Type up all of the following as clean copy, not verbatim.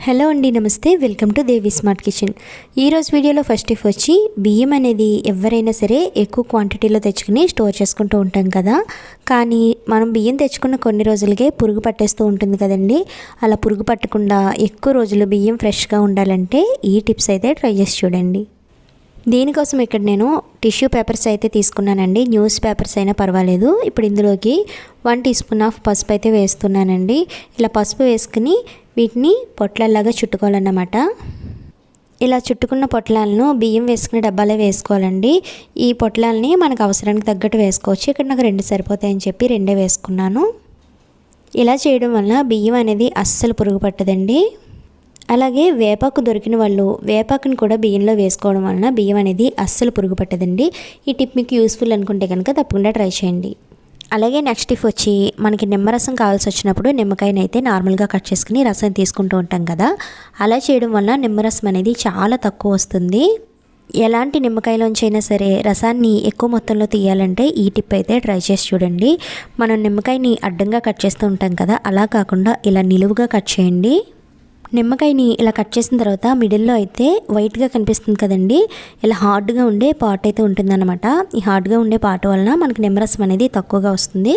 Hello అండి, నమస్తే. Welcome to Devi smart kitchen. ఈరోజు వీడియోలో ఫస్ట్ టిప్ వచ్చి బియ్యం అనేది ఎవరైనా సరే ఎక్కువ క్వాంటిటీలో తెచ్చుకుని స్టోర్ చేసుకుంటూ ఉంటాం కదా. కానీ మనం బియ్యం తెచ్చుకున్న కొన్ని రోజులకే పురుగు పట్టేస్తూ ఉంటుంది కదండి. అలా పురుగు పట్టకుండా ఎక్కువ రోజులు బియ్యం ఫ్రెష్గా ఉండాలంటే ఈ టిప్స్ అయితే ట్రై చేసి చూడండి. దీనికోసం ఇక్కడ నేను టిష్యూ పేపర్స్ అయితే తీసుకున్నానండి. న్యూస్ పేపర్స్ అయినా పర్వాలేదు. ఇప్పుడు ఇందులోకి 1 టీ స్పూన్ ఆఫ్ పసుపు అయితే వేస్తున్నానండి. ఇలా పసుపు వేసుకుని వీటిని పొట్లలాగా చుట్టుకోవాలన్నమాట. ఇలా చుట్టుకున్న పొట్లాలను బియ్యం వేసుకునే డబ్బాలే వేసుకోవాలండి. ఈ పొట్లాలని మనకు అవసరానికి తగ్గట్టు వేసుకోవచ్చు. ఇక్కడ నాకు 2 సరిపోతాయని చెప్పి 2 వేసుకున్నాను. ఇలా చేయడం వల్ల బియ్యం అనేది అస్సలు పురుగు పట్టదండి. అలాగే వేపాకు దొరికిన వాళ్ళు వేపాకుని కూడా బియ్యంలో వేసుకోవడం వలన బియ్యం అనేది అస్సలు పురుగు పట్టదండి. ఈ టిప్ మీకు యూస్ఫుల్ అనుకుంటే కనుక తప్పకుండా ట్రై చేయండి. అలాగే నెక్స్ట్ టిప్ వచ్చి మనకి నిమ్మరసం కావాల్సి వచ్చినప్పుడు నిమ్మకాయని అయితే నార్మల్గా కట్ చేసుకుని రసం తీసుకుంటూ ఉంటాం కదా. అలా చేయడం వల్ల నిమ్మరసం అనేది చాలా తక్కువ వస్తుంది. ఎలాంటి నిమ్మకాయలోంచి అయినా సరే రసాన్ని ఎక్కువ మొత్తంలో తీయాలంటే ఈ టిప్ అయితే ట్రై చేసి చూడండి. మనం నిమ్మకాయని అడ్డంగా కట్ చేస్తూ ఉంటాం కదా, అలా కాకుండా ఇలా నిలువుగా కట్ చేయండి. నిమ్మకాయని ఇలా కట్ చేసిన తర్వాత మిడిల్లో అయితే వైట్గా కనిపిస్తుంది కదండి, ఇలా హార్డ్గా ఉండే పార్ట్ అయితే ఉంటుందన్నమాట. ఈ హార్డ్గా ఉండే పార్ట్ వలన మనకి నిమ్మరసం అనేది తక్కువగా వస్తుంది.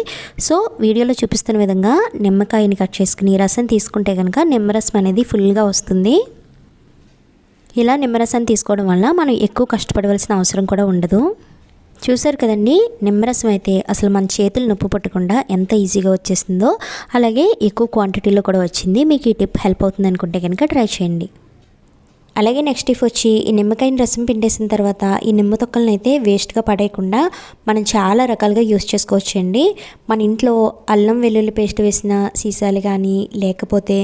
సో వీడియోలో చూపిస్తున్న విధంగా నిమ్మకాయని కట్ చేసుకుని రసం తీసుకుంటే కనుక నిమ్మరసం అనేది ఫుల్గా వస్తుంది. ఇలా నిమ్మరసం తీసుకోవడం వల్ల మనం ఎక్కువ కష్టపడవలసిన అవసరం కూడా ఉండదు. చూసారు కదండి, నిమ్మరసం అయితే అసలు మన చేతులు నొప్పి పట్టకుండా ఎంత ఈజీగా వచ్చేసిందో, అలాగే ఎక్కువ క్వాంటిటీలో కూడా వచ్చింది. మీకు ఈ టిప్ హెల్ప్ అవుతుంది అనుకుంటే కనుక ట్రై చేయండి. అలాగే నెక్స్ట్ టిప్ వచ్చి ఈ నిమ్మకాయని రసం పిండేసిన తర్వాత ఈ నిమ్మ తొక్కలను అయితే వేస్ట్గా పడేయకుండా మనం చాలా రకాలుగా యూస్ చేసుకోవచ్చండి. మన ఇంట్లో అల్లం వెల్లుల్లి పేస్ట్ వేసిన సీసాలు కానీ లేకపోతే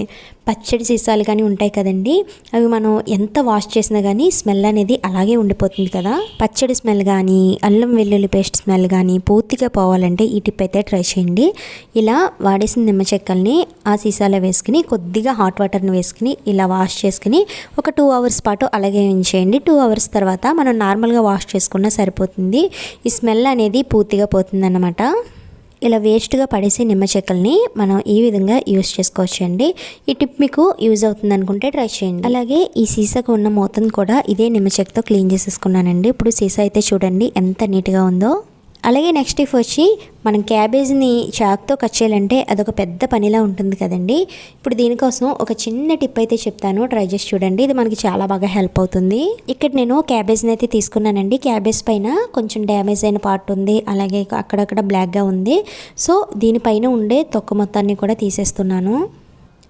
పచ్చడి సీసాలు కానీ ఉంటాయి కదండి, అవి మనం ఎంత వాష్ చేసినా కానీ స్మెల్ అనేది అలాగే ఉండిపోతుంది కదా. పచ్చడి స్మెల్ కానీ అల్లం వెల్లుల్లి పేస్ట్ స్మెల్ కానీ పూర్తిగా పోవాలంటే ఈ టిప్ అయితే ట్రై చేయండి. ఇలా వాడేసిన నిమ్మ చెక్కల్ని ఆ సీసాలో వేసుకుని కొద్దిగా హాట్ వాటర్ని వేసుకుని ఇలా వాష్ చేసుకుని ఒక 2 అవర్స్ పాటు అలాగే ఉంచేయండి. 2 అవర్స్ తర్వాత మనం నార్మల్గా వాష్ చేసుకున్నా సరిపోతుంది. ఈ స్మెల్ అనేది పూర్తిగా పోతుందన్నమాట. ఇలా వేస్ట్గా పడేసే నిమ్మ చెక్కల్ని మనం ఈ విధంగా యూస్ చేసుకోవచ్చండి. ఈ టిప్ మీకు యూజ్ అవుతుంది అనుకుంటే ట్రై చేయండి. అలాగే ఈ సీసాకు ఉన్న మూతను కూడా ఇదే నిమ్మ చెక్కతో క్లీన్ చేసేసుకున్నానండి. ఇప్పుడు సీసా అయితే చూడండి ఎంత నీట్గా ఉందో. అలాగే నెక్స్ట్ టిప్ వచ్చి మనం క్యాబేజ్ని చాక్తో కట్ చేయాలంటే అదొక పెద్ద పనిలా ఉంటుంది కదండి. ఇప్పుడు దీనికోసం ఒక చిన్న టిప్ అయితే చెప్తాను, ట్రై చేసి చూడండి. ఇది మనకి చాలా బాగా హెల్ప్ అవుతుంది. ఇక్కడ నేను క్యాబేజ్ని అయితే తీసుకున్నానండి. క్యాబేజ్ పైన కొంచెం డ్యామేజ్ అయిన పార్ట్ ఉంది, అలాగే అక్కడక్కడ బ్లాక్గా ఉంది. సో దీనిపైన ఉండే తొక్క మొత్తాన్ని కూడా తీసేస్తున్నాను.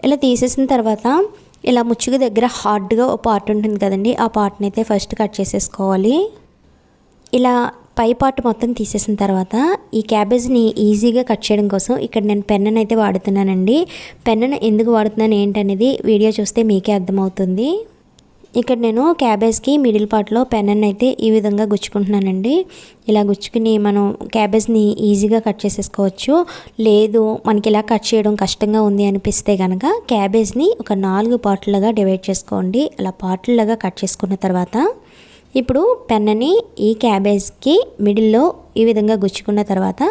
ఇలా తీసేసిన తర్వాత ఇలా ముచ్చుకు దగ్గర హార్డ్గా ఒక పార్ట్ ఉంటుంది కదండి, ఆ పార్ట్ని అయితే ఫస్ట్ కట్ చేసేసుకోవాలి. ఇలా పై పార్ట్ మొత్తం తీసేసిన తర్వాత ఈ క్యాబేజ్ని ఈజీగా కట్ చేయడం కోసం ఇక్కడ నేను పెన్నును అయితే వాడుతున్నానండి. పెన్నును ఎందుకు వాడుతున్నాను ఏంటనేది వీడియో చూస్తే మీకే అర్థమవుతుంది. ఇక్కడ నేను క్యాబేజ్కి మిడిల్ పార్ట్లో పెన్నును అయితే ఈ విధంగా గుచ్చుకుంటున్నానండి. ఇలా గుచ్చుకుని మనం క్యాబేజ్ని ఈజీగా కట్ చేసేసుకోవచ్చు. లేదు మనకి ఇలా కట్ చేయడం కష్టంగా ఉంది అనిపిస్తే కనుక క్యాబేజ్ని ఒక 4 పార్ట్లుగా డివైడ్ చేసుకోండి. అలా పార్ట్లుగా కట్ చేసుకున్న తర్వాత ఇప్పుడు పెన్నని ఈ క్యాబేజ్కి మిడిల్లో ఈ విధంగా గుచ్చుకున్న తర్వాత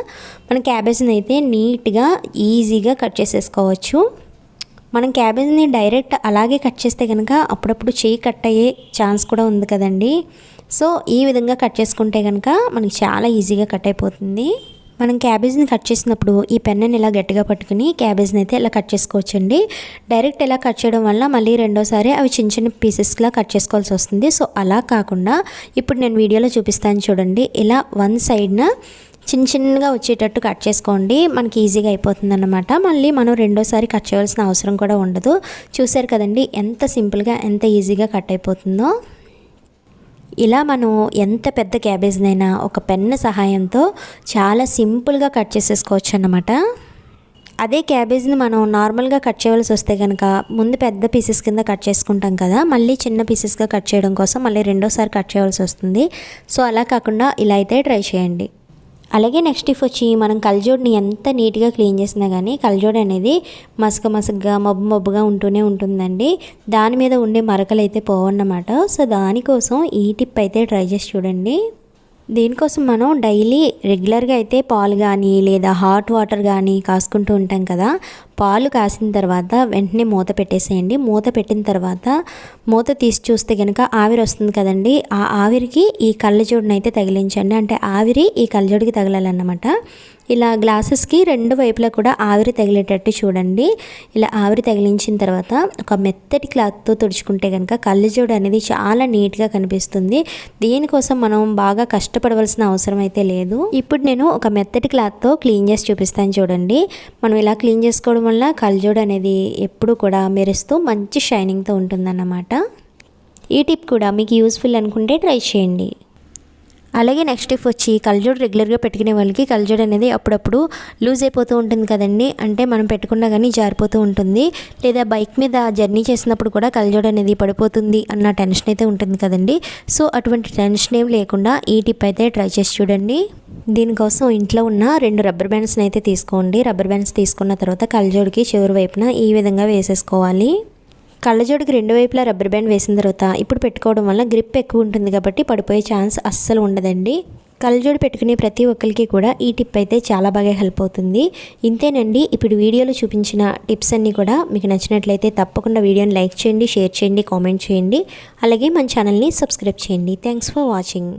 మనం క్యాబేజ్ని అయితే నీట్గా ఈజీగా కట్ చేసేసుకోవచ్చు. మనం క్యాబేజ్ని డైరెక్ట్ అలాగే కట్ చేస్తే కనుక అప్పుడప్పుడు చేయి కట్ అయ్యే ఛాన్స్ కూడా ఉంది కదండి. సో ఈ విధంగా కట్ చేసుకుంటే కనుక మనకి చాలా ఈజీగా కట్ అయిపోతుంది. మనం క్యాబేజ్ని కట్ చేసినప్పుడు ఈ పెన్నని ఇలా గట్టిగా పట్టుకుని క్యాబేజ్ని అయితే ఇలా కట్ చేసుకోవచ్చండి. డైరెక్ట్ ఇలా కట్ చేయడం వల్ల మళ్ళీ రెండోసారి అవి చిన్న చిన్న పీసెస్లా కట్ చేసుకోవాల్సి వస్తుంది. సో అలా కాకుండా ఇప్పుడు నేను వీడియోలో చూపిస్తాను చూడండి, ఇలా వన్ సైడ్న చిన్నగా వచ్చేటట్టు కట్ చేసుకోండి. మనకి ఈజీగా అయిపోతుంది అన్నమాట. మళ్ళీ మనం రెండోసారి కట్ చేయాల్సిన అవసరం కూడా ఉండదు. చూసారు కదండి ఎంత సింపుల్గా ఎంత ఈజీగా కట్ అయిపోతుందో. ఇలా మనం ఎంత పెద్ద క్యాబేజ్నైనా ఒక పెన్ను సహాయంతో చాలా సింపుల్గా కట్ చేసేసుకోవచ్చు అన్నమాట. అదే క్యాబేజ్ని మనం నార్మల్గా కట్ చేయవలసి వస్తే కనుక ముందు పెద్ద పీసెస్ కింద కట్ చేసుకుంటాం కదా, మళ్ళీ చిన్న పీసెస్గా కట్ చేయడం కోసం మళ్ళీ రెండోసారి కట్ చేయవలసి వస్తుంది. సో అలా కాకుండా ఇలా అయితే ట్రై చేయండి. అలాగే నెక్స్ట్ టిప్ వచ్చి మనం కళ్ళజోడుని ఎంత నీట్గా క్లీన్ చేసినా కానీ కళ్ళజోడు అనేది మసకగా మబ్బుగా ఉంటూనే ఉంటుందండి. దాని మీద ఉండే మరకలు అయితే పోవన్నమాట. సో దానికోసం ఈ టిప్ అయితే ట్రై చేసి చూడండి. దీనికోసం మనం డైలీ రెగ్యులర్గా అయితే పాలు కానీ లేదా హాట్ వాటర్ కానీ కాసుకుంటూ ఉంటాం కదా. పాలు కాసిన తర్వాత వెంటనే మూత పెట్టేసేయండి. మూత పెట్టిన తర్వాత మూత తీసి చూస్తే కనుక ఆవిరి వస్తుంది కదండి. ఆ ఆవిరికి ఈ కళ్ళజోడుని అయితే తగిలించండి. అంటే ఆవిరి ఈ కళ్ళజోడికి తగలాలన్నమాట. ఇలా గ్లాసెస్కి రెండు వైపులా కూడా ఆవిరి తగిలేటట్టు చూడండి. ఇలా ఆవిరి తగిలించిన తర్వాత ఒక మెత్తటి క్లాత్తో తుడుచుకుంటే కనుక కళ్ళజోడు అనేది చాలా నీట్గా కనిపిస్తుంది. దీనికోసం మనం బాగా కష్టపడవలసిన అవసరం అయితే లేదు. ఇప్పుడు నేను ఒక మెత్తటి క్లాత్తో క్లీన్ చేసి చూపిస్తాను చూడండి. మనం ఇలా క్లీన్ చేసుకోవడం వల్ల కళ్ళజోడు అనేది ఎప్పుడు కూడా మెరుస్తూ మంచి షైనింగ్తో ఉంటుందన్నమాట. ఈ టిప్ కూడా మీకు యూస్ఫుల్ అనుకుంటే ట్రై చేయండి. అలాగే నెక్స్ట్ టిప్ వచ్చి కళ్ళజోడు రెగ్యులర్గా పెట్టుకునే వాళ్ళకి కళ్ళజోడు అనేది అప్పుడప్పుడు లూజ్ అయిపోతూ ఉంటుంది కదండి. అంటే మనం పెట్టుకున్నా కానీ జారిపోతూ ఉంటుంది. లేదా బైక్ మీద జర్నీ చేసినప్పుడు కూడా కళ్ళజోడు అనేది పడిపోతుంది అన్న టెన్షన్ అయితే ఉంటుంది కదండి. సో అటువంటి టెన్షన్ ఏం లేకుండా ఈ టిప్ అయితే ట్రై చేసి చూడండి. దీనికోసం ఇంట్లో ఉన్న 2 రబ్బర్ బ్యాండ్స్ని అయితే తీసుకోండి. రబ్బర్ బ్యాండ్స్ తీసుకున్న తర్వాత కళ్ళజోడికి చివరి వైపున ఈ విధంగా వేసేసుకోవాలి. కళ్ళజోడికి 2 వైపులా రబ్బర్ బ్యాండ్ వేసిన తర్వాత ఇప్పుడు పెట్టుకోవడం వల్ల గ్రిప్ ఎక్కువ ఉంటుంది కాబట్టి పడిపోయే ఛాన్స్ అస్సలు ఉండదండి. కళ్ళజోడు పెట్టుకునే ప్రతి ఒక్కరికి కూడా ఈ టిప్ అయితే చాలా బాగా హెల్ప్ అవుతుంది. ఇంతేనండి. ఇప్పుడు వీడియోలో చూపించిన టిప్స్ అన్నీ కూడా మీకు నచ్చినట్లయితే తప్పకుండా వీడియోని లైక్ చేయండి, షేర్ చేయండి, కామెంట్ చేయండి. అలాగే మన ఛానల్ని సబ్స్క్రైబ్ చేయండి. Thanks for watching.